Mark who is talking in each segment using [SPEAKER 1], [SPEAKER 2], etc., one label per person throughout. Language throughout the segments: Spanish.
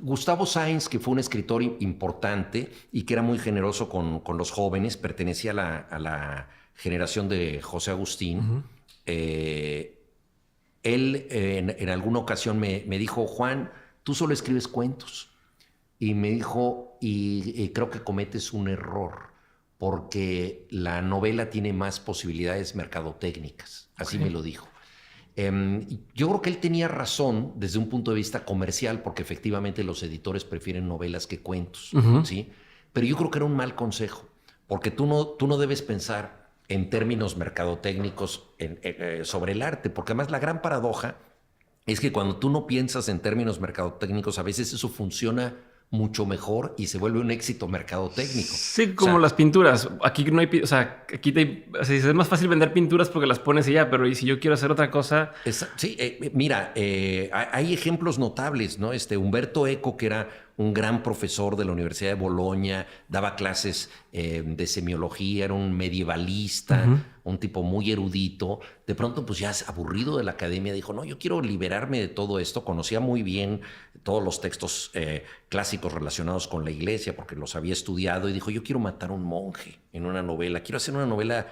[SPEAKER 1] Gustavo Sáenz, que fue un escritor importante y que era muy generoso con los jóvenes, pertenecía a la generación de José Agustín.
[SPEAKER 2] Uh-huh.
[SPEAKER 1] Él en alguna ocasión me dijo, Juan, tú solo escribes cuentos. Y me dijo, y creo que cometes un error, porque la novela tiene más posibilidades mercadotécnicas. Así me lo dijo. Yo creo que él tenía razón desde un punto de vista comercial, porque efectivamente los editores prefieren novelas que cuentos,
[SPEAKER 2] uh-huh.
[SPEAKER 1] ¿sí? Pero yo creo que era un mal consejo, porque tú no debes pensar en términos mercadotécnicos sobre el arte, porque además la gran paradoja es que cuando tú no piensas en términos mercadotécnicos, a veces eso funciona mucho mejor y se vuelve un éxito mercadotécnico.
[SPEAKER 2] Sí, como las pinturas. Aquí no hay... O sea, es más fácil vender pinturas porque las pones y ya, pero ¿y si yo quiero hacer otra cosa?
[SPEAKER 1] Sí, mira, hay ejemplos notables, ¿no? Humberto Eco, que era un gran profesor de la Universidad de Bolonia, daba clases de semiología, era un medievalista, uh-huh. un tipo muy erudito. De pronto, pues ya aburrido de la academia, dijo, no, yo quiero liberarme de todo esto. Conocía muy bien todos los textos clásicos relacionados con la iglesia porque los había estudiado y dijo, yo quiero matar a un monje en una novela. Quiero hacer una novela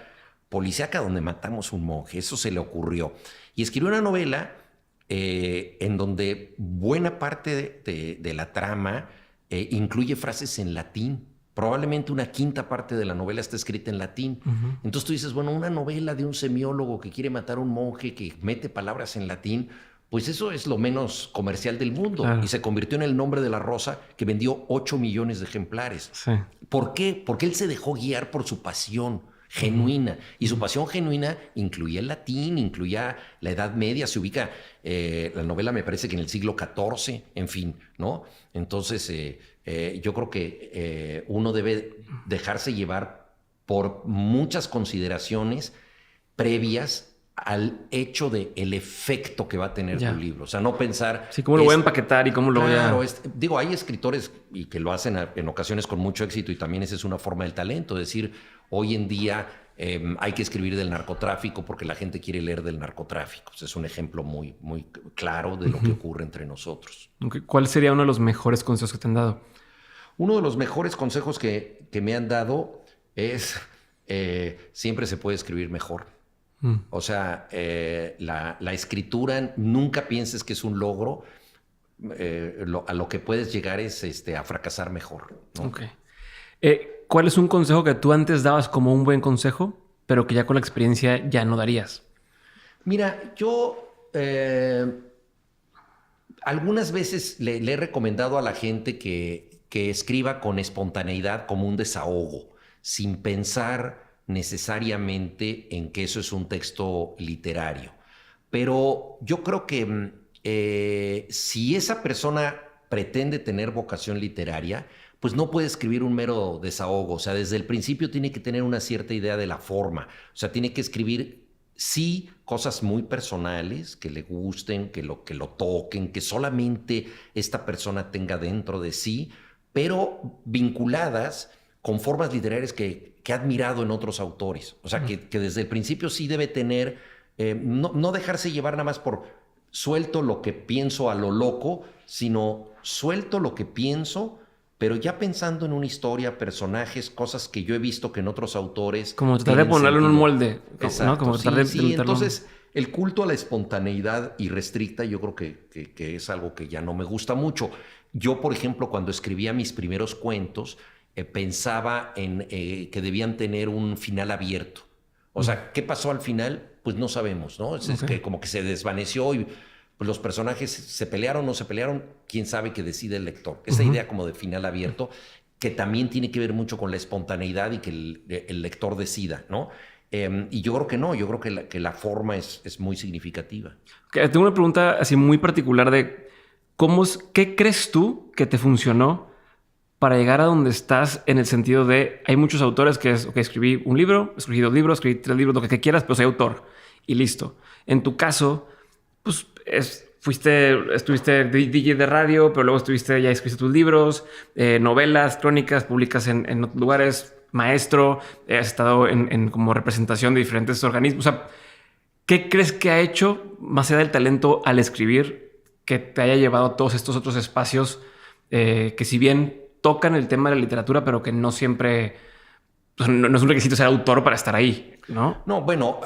[SPEAKER 1] policíaca donde matamos a un monje. Eso se le ocurrió. Y escribió una novela en donde buena parte de la trama incluye frases en latín. Probablemente una quinta parte de la novela está escrita en latín. Uh-huh. Entonces tú dices, bueno, una novela de un semiólogo que quiere matar a un monje, que mete palabras en latín, pues eso es lo menos comercial del mundo. Claro. Y se convirtió en El nombre de la rosa, que vendió 8 millones de ejemplares.
[SPEAKER 2] Sí.
[SPEAKER 1] ¿Por qué? Porque él se dejó guiar por su pasión genuina. Y su pasión genuina incluía el latín, incluía la Edad Media, se ubica, la novela me parece que en el siglo XIV, en fin, ¿no? Entonces, yo creo que uno debe dejarse llevar por muchas consideraciones previas al hecho del efecto que va a tener tu libro. O sea, no pensar...
[SPEAKER 2] Sí, cómo lo voy a empaquetar y cómo lo voy a...
[SPEAKER 1] Digo, hay escritores y que lo hacen en ocasiones con mucho éxito y también esa es una forma del talento. Es decir, hoy en día hay que escribir del narcotráfico porque la gente quiere leer del narcotráfico. O sea, es un ejemplo muy, muy claro de lo que ocurre entre nosotros.
[SPEAKER 2] Okay. ¿Cuál sería uno de los mejores consejos que te han dado?
[SPEAKER 1] Uno de los mejores consejos que me han dado es siempre se puede escribir mejor. O sea, la escritura, nunca pienses que es un logro. A lo que puedes llegar es a fracasar mejor, ¿no?
[SPEAKER 2] Okay. ¿Cuál es un consejo que tú antes dabas como un buen consejo, pero que ya con la experiencia ya no darías?
[SPEAKER 1] Mira, yo algunas veces le he recomendado a la gente que escriba con espontaneidad como un desahogo, sin pensar necesariamente en que eso es un texto literario. Pero yo creo que si esa persona pretende tener vocación literaria, pues no puede escribir un mero desahogo. O sea, desde el principio tiene que tener una cierta idea de la forma. O sea, tiene que escribir, sí, cosas muy personales, que le gusten, que lo toquen, que solamente esta persona tenga dentro de sí, pero vinculadas con formas literarias que ha admirado en otros autores. O sea, que desde el principio sí debe tener, no dejarse llevar nada más por suelto lo que pienso a lo loco, sino suelto lo que pienso, pero ya pensando en una historia, personajes, cosas que yo he visto que en otros autores...
[SPEAKER 2] Como tratar de ponerlo en un molde.
[SPEAKER 1] Exacto,
[SPEAKER 2] ¿no? Como tratar
[SPEAKER 1] sí, entonces el culto a la espontaneidad irrestricta yo creo que es algo que ya no me gusta mucho. Yo, por ejemplo, cuando escribía mis primeros cuentos, pensaba en que debían tener un final abierto. O sea, ¿qué pasó al final? Pues no sabemos, ¿no? Es que como que se desvaneció y pues los personajes se pelearon o no se pelearon, quién sabe que decide el lector. Esa idea como de final abierto, que también tiene que ver mucho con la espontaneidad y que el lector decida, ¿no? Y yo creo que no, yo creo que la forma es muy significativa.
[SPEAKER 2] Okay, tengo una pregunta así muy particular de ¿qué crees tú que te funcionó para llegar a donde estás, en el sentido de hay muchos autores que es, escribí un libro, escribí 2 libros, escribí 3 libros, lo que quieras, pero soy autor y listo. En tu caso, pues estuviste DJ de radio, pero luego ya escribiste tus libros, novelas, crónicas, publicas en lugares, maestro, has estado en como representación de diferentes organismos. O sea, ¿qué crees que ha hecho, más allá del talento al escribir, que te haya llevado a todos estos otros espacios que si bien tocan el tema de la literatura, pero que no siempre, pues, no es un requisito ser autor para estar ahí, ¿no?
[SPEAKER 1] No, bueno,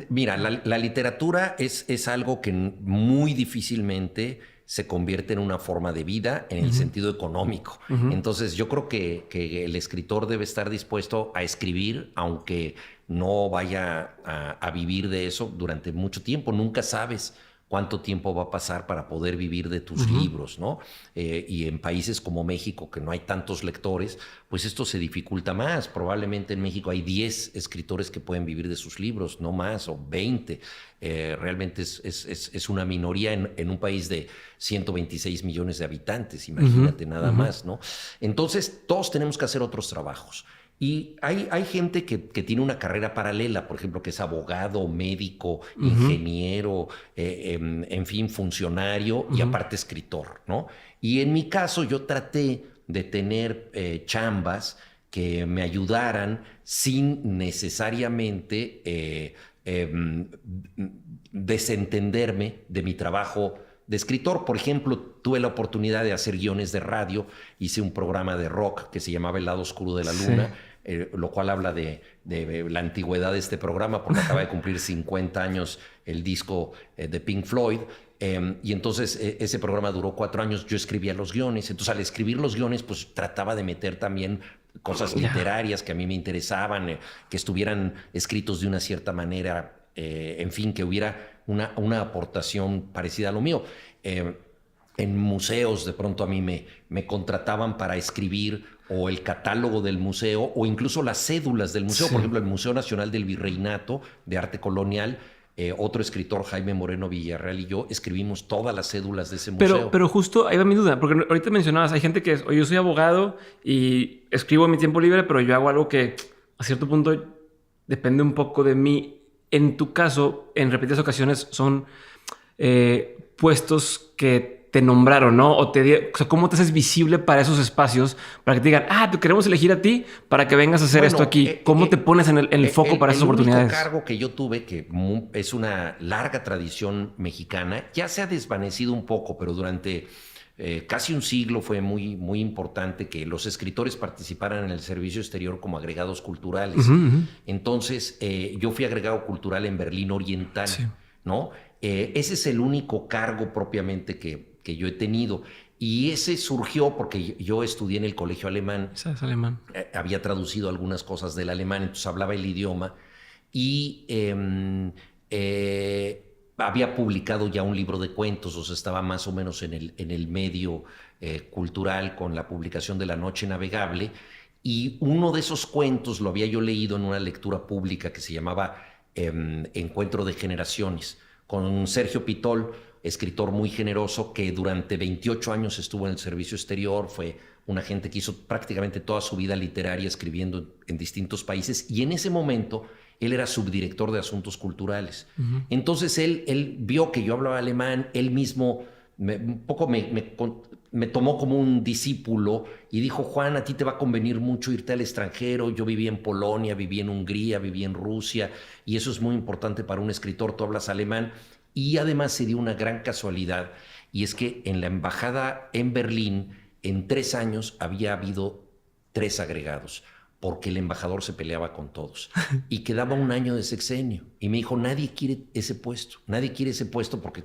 [SPEAKER 1] mira, la literatura es algo que muy difícilmente se convierte en una forma de vida en el sentido económico. Entonces, yo creo que el escritor debe estar dispuesto a escribir, aunque no vaya a vivir de eso durante mucho tiempo. Nunca sabes cuánto tiempo va a pasar para poder vivir de tus libros, ¿no? Y en países como México, que no hay tantos lectores, pues esto se dificulta más. Probablemente en México hay 10 escritores que pueden vivir de sus libros, no más, o 20. Realmente es una minoría en un país de 126 millones de habitantes, imagínate nada más, ¿no? Entonces, todos tenemos que hacer otros trabajos. Y hay gente que tiene una carrera paralela, por ejemplo, que es abogado, médico, ingeniero, en fin, funcionario y aparte escritor, ¿no? Y en mi caso yo traté de tener chambas que me ayudaran sin necesariamente desentenderme de mi trabajo de escritor. Por ejemplo, tuve la oportunidad de hacer guiones de radio, hice un programa de rock que se llamaba El lado oscuro de la luna, lo cual habla de la antigüedad de este programa, porque acaba de cumplir 50 años el disco de Pink Floyd. Y entonces ese programa duró 4 años, yo escribía los guiones, entonces al escribir los guiones pues trataba de meter también cosas literarias que a mí me interesaban, que estuvieran escritos de una cierta manera, en fin, que hubiera una aportación parecida a lo mío. En museos de pronto a mí me contrataban para escribir o el catálogo del museo o incluso las cédulas del museo. Por ejemplo, el Museo Nacional del Virreinato de Arte Colonial, otro escritor, Jaime Moreno Villarreal, y yo escribimos todas las cédulas de ese museo.
[SPEAKER 2] Pero justo ahí va mi duda, porque ahorita mencionabas, hay gente que es, oye, yo soy abogado y escribo en mi tiempo libre, pero yo hago algo que a cierto punto depende un poco de mí. En tu caso, en repetidas ocasiones son puestos que te nombraron, ¿no? O sea, ¿cómo te haces visible para esos espacios? Para que te digan, te queremos elegir a ti para que vengas a hacer esto aquí. ¿Cómo te pones en el foco para esas oportunidades?
[SPEAKER 1] El cargo que yo tuve, que es una larga tradición mexicana, ya se ha desvanecido un poco, pero durante casi un siglo fue muy, muy importante que los escritores participaran en el servicio exterior como agregados culturales. Entonces, yo fui agregado cultural en Berlín Oriental, ¿no? Ese es el único cargo propiamente que yo he tenido. Y ese surgió porque yo estudié en el colegio alemán.
[SPEAKER 2] Es alemán.
[SPEAKER 1] Había traducido algunas cosas del alemán, entonces hablaba el idioma. Y había publicado ya un libro de cuentos, o sea, estaba más o menos en el medio cultural con la publicación de La Noche Navegable. Y uno de esos cuentos lo había yo leído en una lectura pública que se llamaba Encuentro de Generaciones, con Sergio Pitol, escritor muy generoso que durante 28 años estuvo en el servicio exterior, fue una gente que hizo prácticamente toda su vida literaria escribiendo en distintos países, y en ese momento él era subdirector de asuntos culturales. Entonces él vio que yo hablaba alemán, él mismo me tomó como un discípulo y dijo, Juan, a ti te va a convenir mucho irte al extranjero. Yo viví en Polonia, viví en Hungría, viví en Rusia, y eso es muy importante para un escritor, tú hablas alemán. Y además se dio una gran casualidad, y es que en la embajada en Berlín, en 3 años había habido 3 agregados, porque el embajador se peleaba con todos y quedaba un año de sexenio. Y me dijo, nadie quiere ese puesto porque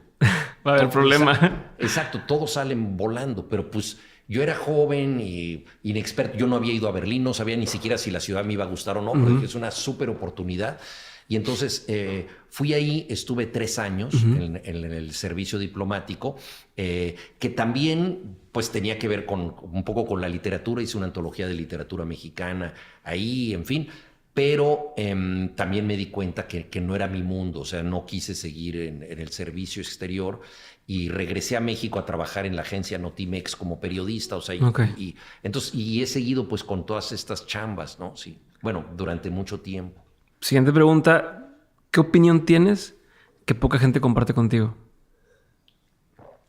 [SPEAKER 2] va a haber problema.
[SPEAKER 1] Exacto, todos salen volando, pero pues yo era joven y inexperto, yo no había ido a Berlín, no sabía ni siquiera si la ciudad me iba a gustar o no, pero dije, es una súper oportunidad. Y entonces fui ahí, estuve 3 años en el servicio diplomático, que también pues tenía que ver un poco con la literatura. Hice una antología de literatura mexicana ahí, en fin. Pero también me di cuenta que no era mi mundo, o sea, no quise seguir en el servicio exterior y regresé a México a trabajar en la agencia Notimex como periodista, o sea, entonces he seguido pues con todas estas chambas, ¿no? Sí, bueno, durante mucho tiempo.
[SPEAKER 2] Siguiente pregunta, ¿qué opinión tienes que poca gente comparte contigo?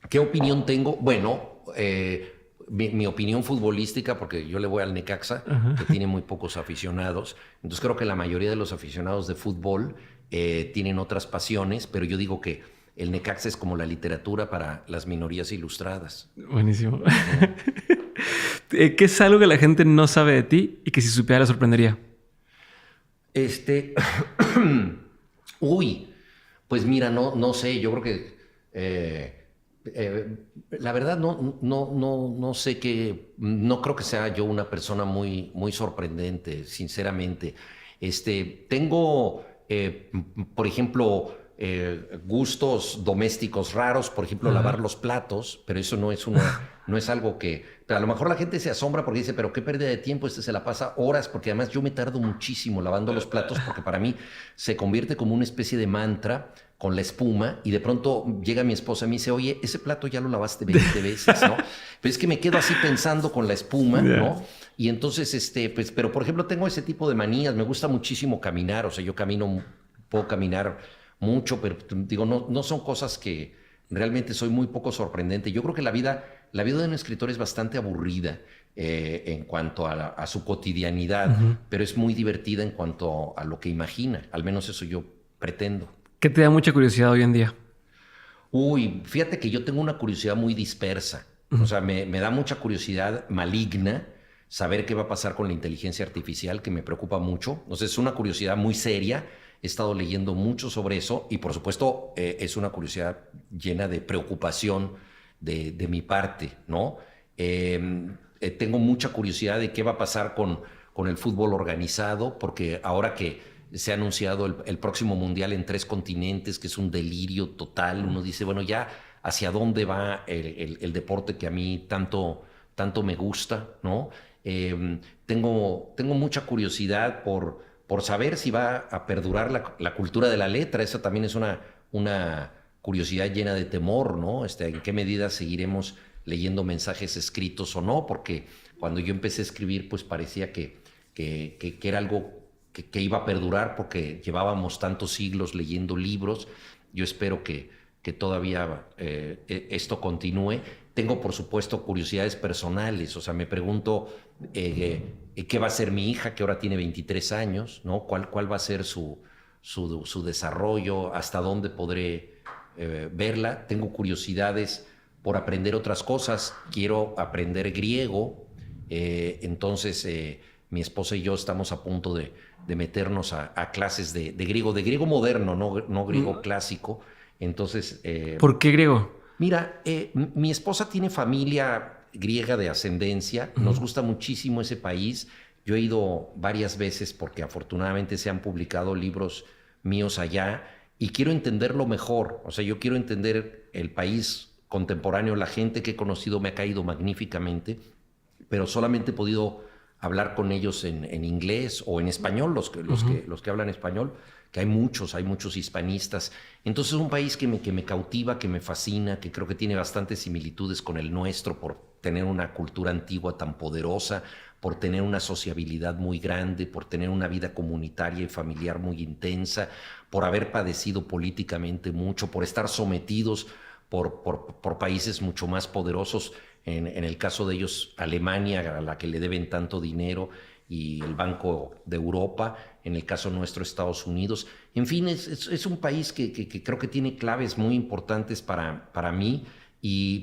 [SPEAKER 1] ¿Qué opinión tengo? Bueno, mi opinión futbolística, porque yo le voy al Necaxa, que tiene muy pocos aficionados. Entonces creo que la mayoría de los aficionados de fútbol tienen otras pasiones, pero yo digo que el Necaxa es como la literatura para las minorías ilustradas.
[SPEAKER 2] Buenísimo. ¿Qué es algo que la gente no sabe de ti y que si supiera le sorprendería?
[SPEAKER 1] Uy, pues mira, no sé, yo creo que la verdad no sé no creo que sea yo una persona muy sorprendente, sinceramente. Tengo, por ejemplo, gustos domésticos raros, por ejemplo, lavar
[SPEAKER 2] Ajá.
[SPEAKER 1] los platos, pero eso no es algo que, pero a lo mejor la gente se asombra porque dice, pero qué pérdida de tiempo, se la pasa horas, porque además yo me tardo muchísimo lavando los platos, porque para mí se convierte como una especie de mantra con la espuma, y de pronto llega mi esposa y me dice, oye, ese plato ya lo lavaste 20 veces, ¿no? Pero es que me quedo así pensando con la espuma,
[SPEAKER 2] Yeah.
[SPEAKER 1] ¿no? Y entonces, pues, pero por ejemplo, tengo ese tipo de manías, me gusta muchísimo caminar, o sea, yo puedo caminar mucho, pero digo, no son cosas que realmente soy muy poco sorprendente. Yo creo que la vida de un escritor es bastante aburrida en cuanto a su cotidianidad,
[SPEAKER 2] Ujú.
[SPEAKER 1] pero es muy divertida en cuanto a lo que imagina, al menos eso yo pretendo.
[SPEAKER 2] ¿Qué te da mucha curiosidad hoy en día?
[SPEAKER 1] Uy, fíjate que yo tengo una curiosidad muy dispersa. O
[SPEAKER 2] Ujú.
[SPEAKER 1] sea, me da mucha curiosidad maligna saber qué va a pasar con la inteligencia artificial, que me preocupa mucho. O sea, es una curiosidad muy seria. He estado leyendo mucho sobre eso y, por supuesto, es una curiosidad llena de preocupación de mi parte, ¿no? Tengo mucha curiosidad de qué va a pasar con el fútbol organizado, porque ahora que se ha anunciado el próximo mundial en 3 continentes, que es un delirio total. Uno dice, bueno, ya hacia dónde va el deporte que a mí tanto me gusta, ¿no? Tengo mucha curiosidad por saber si va a perdurar la cultura de la letra. Esa también es una curiosidad llena de temor, ¿no? ¿En qué medida seguiremos leyendo mensajes escritos o no? Porque cuando yo empecé a escribir, pues parecía que era algo que iba a perdurar porque llevábamos tantos siglos leyendo libros. Yo espero que todavía esto continúe. Tengo, por supuesto, curiosidades personales. O sea, me pregunto qué va a ser mi hija, que ahora tiene 23 años, ¿no? ¿Cuál va a ser su desarrollo? ¿Hasta dónde podré verla? Tengo curiosidades por aprender otras cosas. Quiero aprender griego. Entonces, mi esposa y yo estamos a punto de meternos a clases de griego moderno, no griego clásico. Entonces,
[SPEAKER 2] ¿Por qué griego?
[SPEAKER 1] mira, mi esposa tiene familia griega de ascendencia, nos
[SPEAKER 2] Ujú.
[SPEAKER 1] gusta muchísimo ese país. Yo he ido varias veces porque afortunadamente se han publicado libros míos allá y quiero entenderlo mejor. O sea, yo quiero entender el país contemporáneo, la gente que he conocido me ha caído magníficamente, pero solamente he podido hablar con ellos en inglés o en español,
[SPEAKER 2] Ujú.
[SPEAKER 1] los que hablan español, que hay muchos hispanistas. Entonces es un país que me cautiva, que me fascina, que creo que tiene bastantes similitudes con el nuestro por tener una cultura antigua tan poderosa, por tener una sociabilidad muy grande, por tener una vida comunitaria y familiar muy intensa, por haber padecido políticamente mucho, por estar sometidos por países mucho más poderosos, en el caso de ellos Alemania, a la que le deben tanto dinero, y el Banco de Europa, en el caso nuestro Estados Unidos. En fin, es un país que creo que tiene claves muy importantes para mí,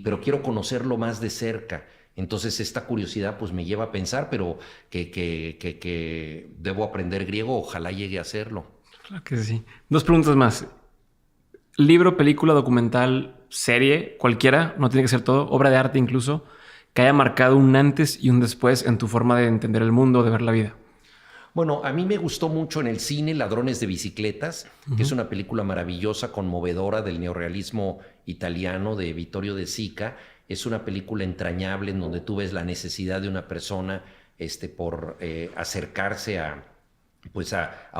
[SPEAKER 1] pero quiero conocerlo más de cerca. Entonces esta curiosidad pues me lleva a pensar, pero que debo aprender griego, ojalá llegue a hacerlo.
[SPEAKER 2] Claro que sí. Dos preguntas más. Libro, película, documental, serie, cualquiera, no tiene que ser todo, obra de arte incluso, que haya marcado un antes y un después en tu forma de entender el mundo, de ver la vida.
[SPEAKER 1] Bueno, a mí me gustó mucho en el cine Ladrones de Bicicletas, que es
[SPEAKER 2] Ujú.
[SPEAKER 1] una película maravillosa, conmovedora del neorrealismo italiano de Vittorio De Sica. Es una película entrañable en donde tú ves la necesidad de una persona por acercarse a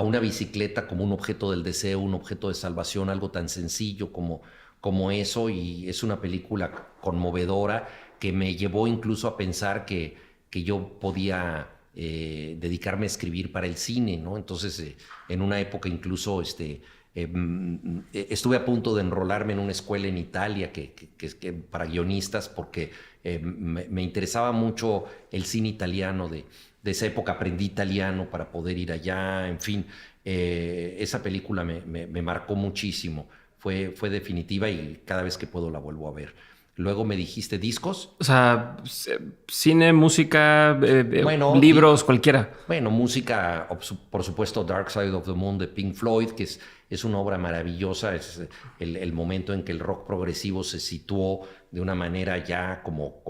[SPEAKER 1] una bicicleta como un objeto del deseo, un objeto de salvación, algo tan sencillo como eso. Y es una película conmovedora que me llevó incluso a pensar que yo podía dedicarme a escribir para el cine, ¿no? Entonces, en una época incluso estuve a punto de enrolarme en una escuela en Italia para guionistas porque me interesaba mucho el cine italiano de esa época. Aprendí italiano para poder ir allá, en fin. Esa película me marcó muchísimo. fue definitiva y cada vez que puedo la vuelvo a ver. Luego me dijiste discos.
[SPEAKER 2] O sea, cine, música,
[SPEAKER 1] Bueno,
[SPEAKER 2] libros, cualquiera.
[SPEAKER 1] Bueno, música, por supuesto, Dark Side of the Moon de Pink Floyd, que es una obra maravillosa. Es el momento en que el rock progresivo se situó de una manera ya como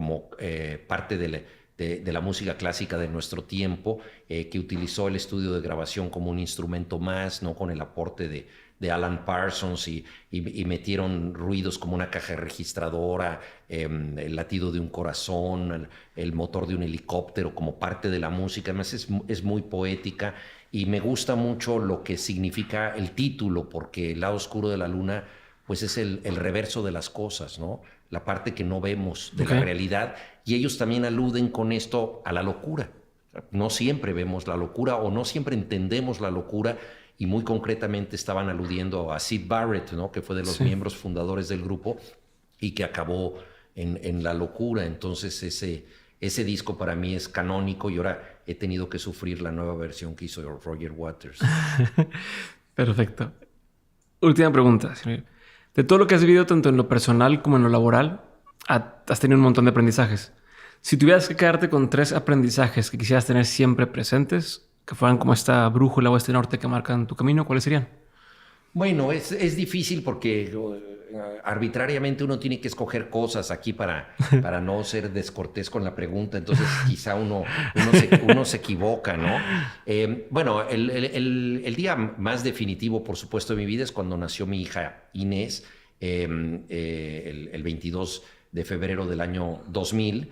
[SPEAKER 1] parte de la música clásica de nuestro tiempo, que utilizó el estudio de grabación como un instrumento más, ¿no? Con el aporte de Alan Parsons y metieron ruidos como una caja registradora, el latido de un corazón, el motor de un helicóptero como parte de la música. Además es muy poética y me gusta mucho lo que significa el título, porque el lado oscuro de la luna pues es el reverso de las cosas, ¿no? La parte que no vemos de la realidad, y ellos también aluden con esto a la locura. No siempre vemos la locura o no siempre entendemos la locura, y muy concretamente estaban aludiendo a Syd Barrett, ¿no? Que fue de los miembros fundadores del grupo y que acabó en la locura. Entonces ese disco para mí es canónico y ahora he tenido que sufrir la nueva versión que hizo Roger Waters.
[SPEAKER 2] Perfecto. Última pregunta. De todo lo que has vivido tanto en lo personal como en lo laboral, has tenido un montón de aprendizajes. Si tuvieras que quedarte con 3 aprendizajes que quisieras tener siempre presentes, que fueran como esta brújula o este norte que marcan tu camino, ¿cuáles serían?
[SPEAKER 1] Bueno, es difícil porque arbitrariamente uno tiene que escoger cosas aquí para no ser descortés con la pregunta, entonces quizá uno se equivoca, ¿no? Bueno, el día más definitivo, por supuesto, de mi vida es cuando nació mi hija Inés, el 22 de febrero del año 2000.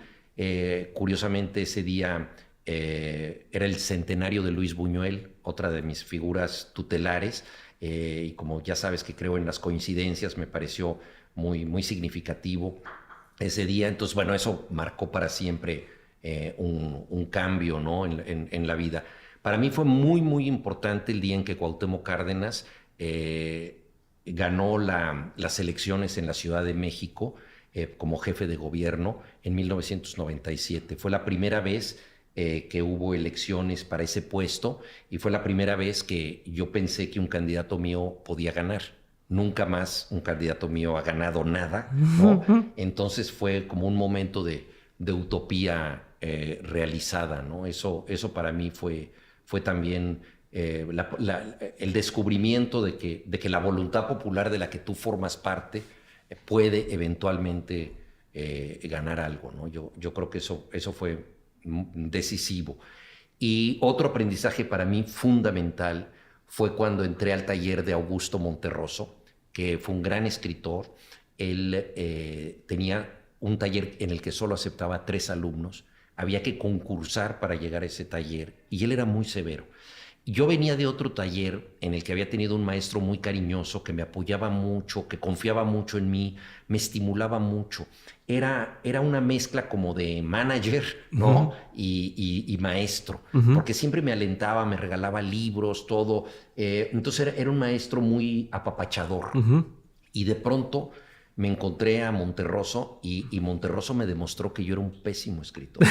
[SPEAKER 1] Curiosamente, ese día era el centenario de Luis Buñuel, otra de mis figuras tutelares, y como ya sabes que creo en las coincidencias, me pareció muy significativo ese día. Entonces, bueno, eso marcó para siempre un cambio, ¿no? en la vida. Para mí fue muy importante el día en que Cuauhtémoc Cárdenas ganó las elecciones en la Ciudad de México como jefe de gobierno en 1997. Fue la primera vez que hubo elecciones para ese puesto y fue la primera vez que yo pensé que un candidato mío podía ganar. Nunca más un candidato mío ha ganado nada, ¿no? Entonces fue como un momento de utopía realizada, ¿no? Eso para mí fue también el descubrimiento de que la voluntad popular de la que tú formas parte puede eventualmente ganar algo, ¿no? Yo creo que eso fue decisivo. Y otro aprendizaje para mí fundamental fue cuando entré al taller de Augusto Monterroso, que fue un gran escritor. Él tenía un taller en el que solo aceptaba 3 alumnos. Había que concursar para llegar a ese taller y él era muy severo. Yo venía de otro taller en el que había tenido un maestro muy cariñoso, que me apoyaba mucho, que confiaba mucho en mí, me estimulaba mucho. Era una mezcla como de manager, ¿no? y maestro, porque siempre me alentaba, me regalaba libros, todo. Entonces era un maestro muy apapachador. Y de pronto me encontré a Monterroso y Monterroso me demostró que yo era un pésimo escritor.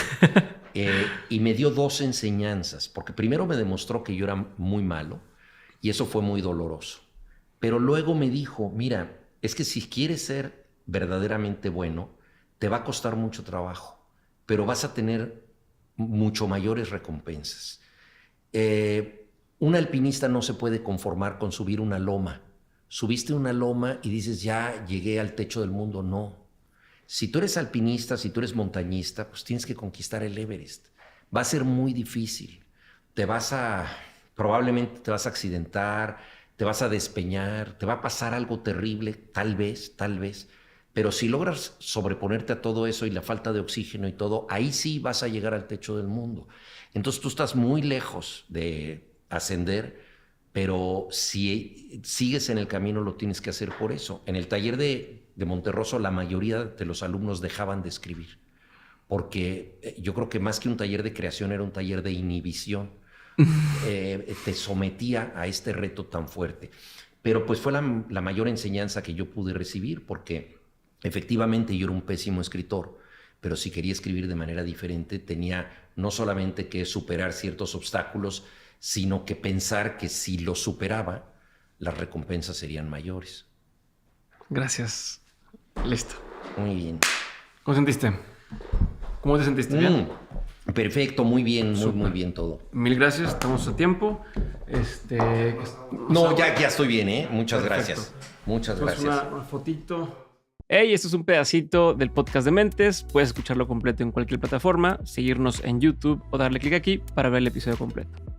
[SPEAKER 1] Y me dio 2 enseñanzas, porque primero me demostró que yo era muy malo y eso fue muy doloroso. Pero luego me dijo, mira, es que si quieres ser verdaderamente bueno, te va a costar mucho trabajo, pero vas a tener mucho mayores recompensas. Un alpinista no se puede conformar con subir una loma. Subiste una loma y dices, ya llegué al techo del mundo. No. Si tú eres alpinista, si tú eres montañista, pues tienes que conquistar el Everest. Va a ser muy difícil. Probablemente te vas a accidentar, te vas a despeñar, te va a pasar algo terrible, tal vez. Pero si logras sobreponerte a todo eso y la falta de oxígeno y todo, ahí sí vas a llegar al techo del mundo. Entonces tú estás muy lejos de ascender, pero si sigues en el camino lo tienes que hacer por eso. En el taller de Monterroso la mayoría de los alumnos dejaban de escribir, porque yo creo que más que un taller de creación era un taller de inhibición. Te sometía a este reto tan fuerte. Pero pues fue la mayor enseñanza que yo pude recibir, porque efectivamente yo era un pésimo escritor, pero si quería escribir de manera diferente tenía no solamente que superar ciertos obstáculos, sino que pensar que si los superaba, las recompensas serían mayores.
[SPEAKER 2] Gracias. Listo.
[SPEAKER 1] Muy bien.
[SPEAKER 2] ¿Cómo sentiste? ¿Cómo te sentiste? ¿Bien?
[SPEAKER 1] Perfecto, muy bien, muy bien todo.
[SPEAKER 2] Mil gracias, estamos a tiempo.
[SPEAKER 1] No, ya estoy bien, ¿eh? Muchas
[SPEAKER 2] Perfecto.
[SPEAKER 1] gracias. Muchas gracias.
[SPEAKER 2] Una fotito. Hey, esto es un pedacito del podcast de Mentes. Puedes escucharlo completo en cualquier plataforma, seguirnos en YouTube o darle clic aquí para ver el episodio completo.